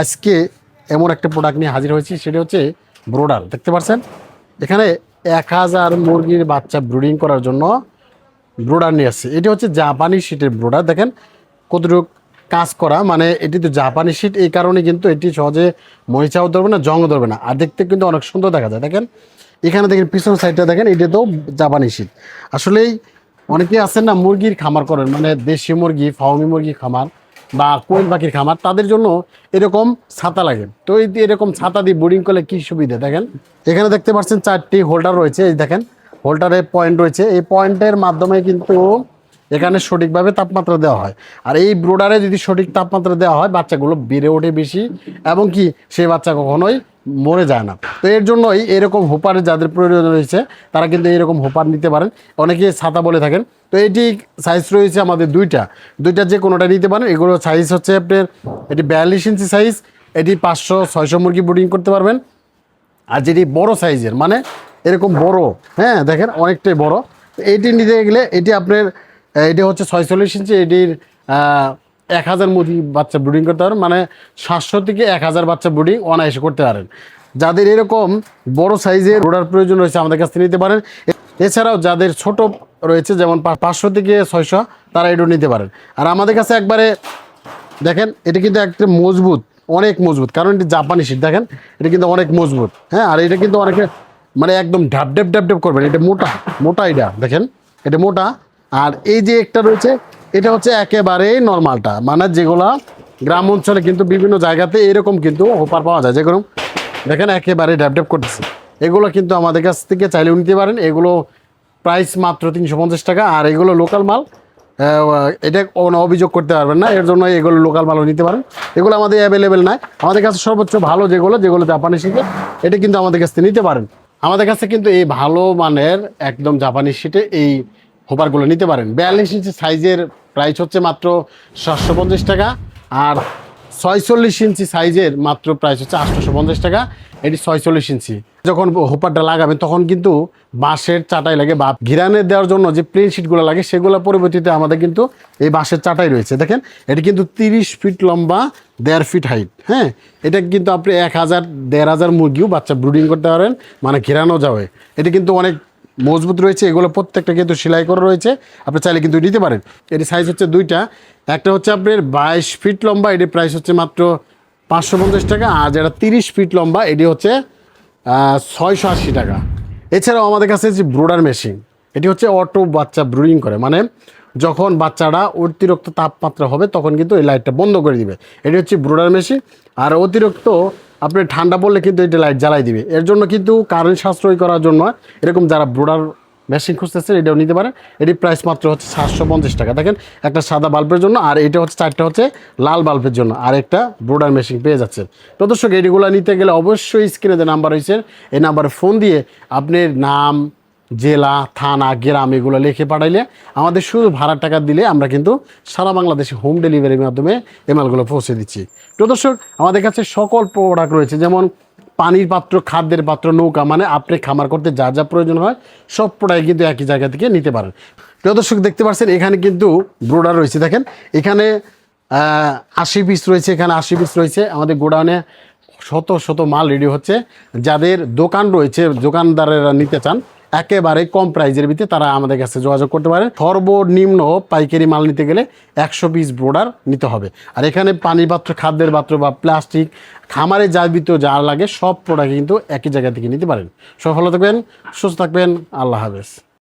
আজকে এমন একটা প্রোডাক্ট নিয়ে হাজির হয়েছি, সেটা হচ্ছে ব্রোডার। দেখতে পাচ্ছেন এখানে 1000 মুরগির বাচ্চা ব্রুডিং করার জন্য ব্রোডার নিয়ে আসছে। এটি হচ্ছে জাপানি শিটের ব্রোডার। দেখেন কতটুকু কাজ করা, মানে এটি তো জাপানি শিট, এই কারণে কিন্তু এটি সহজে মরিচাও ধরবে না, জংও ধরবে না, আর দেখতে কিন্তু অনেক সুন্দর দেখা যায়। দেখেন এখানে দেখেন পিছন সাইডটা দেখেন, এটা তো জাপানি শিট। আসলেই অনেকেই আছেন না মুরগির খামার করেন, মানে দেশি মুরগি, ফার্মি মুরগি খামার বা কোয়েল পাখির খামার, তাদের জন্য এরকম ছাতা লাগে। তো এই এরকম ছাতা দিয়ে বোর্ডিং করলে কী সুবিধা দেখেন। এখানে দেখতে পাচ্ছেন 4টি হোল্ডার রয়েছে, এই দেখেন হোল্ডারে পয়েন্ট রয়েছে। এই পয়েন্টের মাধ্যমে কিন্তু এখানে সঠিকভাবে তাপমাত্রা দেওয়া হয়। আর এই ব্রোডারে যদি সঠিক তাপমাত্রা দেওয়া হয়, বাচ্চাগুলো বেড়ে ওঠে বেশি, এবং কি সেই বাচ্চা কখনোই মরে যায় না। তো এর জন্যই এরকম হোপারের যাদের প্রয়োজন রয়েছে, তারা কিন্তু এরকম হোপার নিতে পারেন। অনেকে ছাতা বলে থাকেন। তো এটি সাইজ রয়েছে আমাদের দুইটা যে কোনোটা নিতে পারেন। এগুলো সাইজ হচ্ছে আপনার, এটি 42 ইঞ্চি সাইজ, এটি 500-600 মুরগি ব্রিডিং করতে পারবেন। আর যেটি বড় সাইজের, মানে এরকম বড়, হ্যাঁ দেখেন অনেকটাই বড়, এইটি নিতে গেলে এটি আপনার, এটি হচ্ছে 46 ইঞ্চি, এটির 1000 মুরগি বাচ্চা ব্রিডিং করতে পারেন, মানে 700 থেকে 1000 বাচ্চা ব্রিডিং অনায়াসে করতে পারেন। যাদের এরকম বড় সাইজের ব্রোডার প্রয়োজন রয়েছে আমাদের কাছ থেকে নিতে পারেন। এছাড়াও যাদের ছোট রয়েছে, যেমন 500 থেকে 600, তারা এটাও নিতে পারেন। আর আমাদের কাছে একবারে দেখেন এটি কিন্তু একটা মজবুত, অনেক মজবুত, কারণ এটি জাপানি শিট। দেখেন এটা কিন্তু অনেক মজবুত, হ্যাঁ। আর এটা কিন্তু অনেকে মানে একদম ঢাপ ঢেপ করবেন, এটা মোটা এটা দেখেন, এটা মোটা। আর এই যে একটা রয়েছে, এটা হচ্ছে একেবারেই নর্মালটা, মানে যেগুলা গ্রাম অঞ্চলে কিন্তু বিভিন্ন জায়গাতে এরকম কিন্তু হোপার পাওয়া যায়, যেরকম দেখেন একেবারে ঢ্যাপ করতেছে। এগুলো কিন্তু আমাদের কাছ থেকে চাইলেও নিতে পারেন। এগুলো প্রাইস মাত্র 350 টাকা। আর এগুলো লোকাল মাল, এটা কোনো অভিযোগ করতে পারবেন না, এর জন্য এগুলো লোকাল মালও নিতে পারেন। এগুলো আমাদের অ্যাভেলেবেল নাই। আমাদের কাছে সর্বোচ্চ ভালো যেগুলো জাপানি শিটে, এটা কিন্তু আমাদের কাছ থেকে নিতে পারেন। আমাদের কাছে কিন্তু এই ভালো মানের একদম জাপানি শিটে এই হোপারগুলো নিতে পারেন। 42 ইঞ্চি সাইজের প্রাইস হচ্ছে মাত্র 750 টাকা। আর 46 ইঞ্চি সাইজের মাত্র প্রাইস হচ্ছে 850 টাকা। এটি 46 ইঞ্চি। যখন হোপারটা লাগাবেন তখন কিন্তু বাঁশের চাটাই লাগে, বা ঘিরানে দেওয়ার জন্য যে প্লেন শিটগুলো লাগে সেগুলো পরিবর্তিতে আমাদের কিন্তু এই বাঁশের চাটাই রয়েছে। দেখেন এটি কিন্তু 30 ফিট লম্বা, 1.5 ফিট হাইট, হ্যাঁ। এটা কিন্তু আপনি 1000-1500 মুরগিও বাচ্চা ব্রুডিং করতে পারেন, মানে ঘিরানো যাবে। এটি কিন্তু অনেক মজবুত রয়েছে। এগুলো প্রত্যেকটা কিন্তু সেলাই করা রয়েছে, আপনি চাইলে কিন্তু নিতে পারেন। এটি সাইজ হচ্ছে দুইটা, একটা হচ্ছে আপনার 22 ফিট লম্বা, এটির প্রাইস হচ্ছে মাত্র 550 টাকা। আর যেটা 30 ফিট লম্বা, এটি হচ্ছে 680 টাকা। এছাড়াও আমাদের কাছে যে ব্রোডার মেশিন, এটি হচ্ছে অটো বাচ্চা ব্রুডিং করে, মানে যখন বাচ্চাটা অতিরিক্ত তাপমাত্রা হবে তখন কিন্তু এই লাইটটা বন্ধ করে দিবে। এটি হচ্ছে ব্রোডার মেশিন। আর অতিরিক্ত আপনি ঠান্ডা পড়লে কিন্তু এটা লাইট জ্বালাই দিবে। এর জন্য কিন্তু কারেন্ট সাশ্রয় করার জন্য এরকম যারা ব্রোডার মেশিন খুঁজতেছে এটাও নিতে পারেন। এটির প্রাইস মাত্র হচ্ছে 750 টাকা। দেখেন একটা সাদা বাল্বের জন্য, আর এটা হচ্ছে 4টা হচ্ছে লাল বাল্বের জন্য, আর একটা ব্রোডার মেশিন পেয়ে যাচ্ছে। তো দর্শক এটিগুলো নিতে গেলে অবশ্যই স্ক্রিনে যে নাম্বার রয়েছে এই নাম্বারে ফোন দিয়ে আপনার নাম, জেলা, থানা, গ্রাম এগুলো লিখে পাঠাইলে আমাদের শুধু ভাড়ার টাকা দিলে আমরা কিন্তু সারা বাংলাদেশে হোম ডেলিভারির মাধ্যমে এই মালগুলো পৌঁছে দিচ্ছি। তো দর্শক আমাদের কাছে সকল প্রোডাক্ট রয়েছে, যেমন পানির পাত্র, খাদ্যের পাত্র, নৌকা, মানে আপনি খামার করতে যা যা প্রয়োজন হয় সব প্রোডাক্ট কিন্তু একই জায়গা থেকে নিতে পারেন। প্রিয় দর্শক দেখতে পাচ্ছেন এখানে কিন্তু ব্রোডার রয়েছে। দেখেন এখানে 80 পিস রয়েছে, এখানে 80 পিস রয়েছে। আমাদের গোডাউনে শত মাল রেডি হচ্ছে। যাদের দোকান রয়েছে, দোকানদারেরা নিতে চান একেবারে কম প্রাইজের ভিতরে, তারা আমাদের কাছে যোগাযোগ করতে পারেন। সর্বনিম্ন পাইকারি মাল নিতে গেলে 100 পিস ব্রোডার নিতে হবে। আর এখানে পানির পাত্র, খাদ্যের পাত্র বা প্লাস্টিক, খামারে যাবিত যা লাগে সব প্রোডাক্ট কিন্তু একই জায়গা থেকে নিতে পারেন। সফল থাকবেন, সুস্থ থাকবেন, আল্লাহ হাফেজ।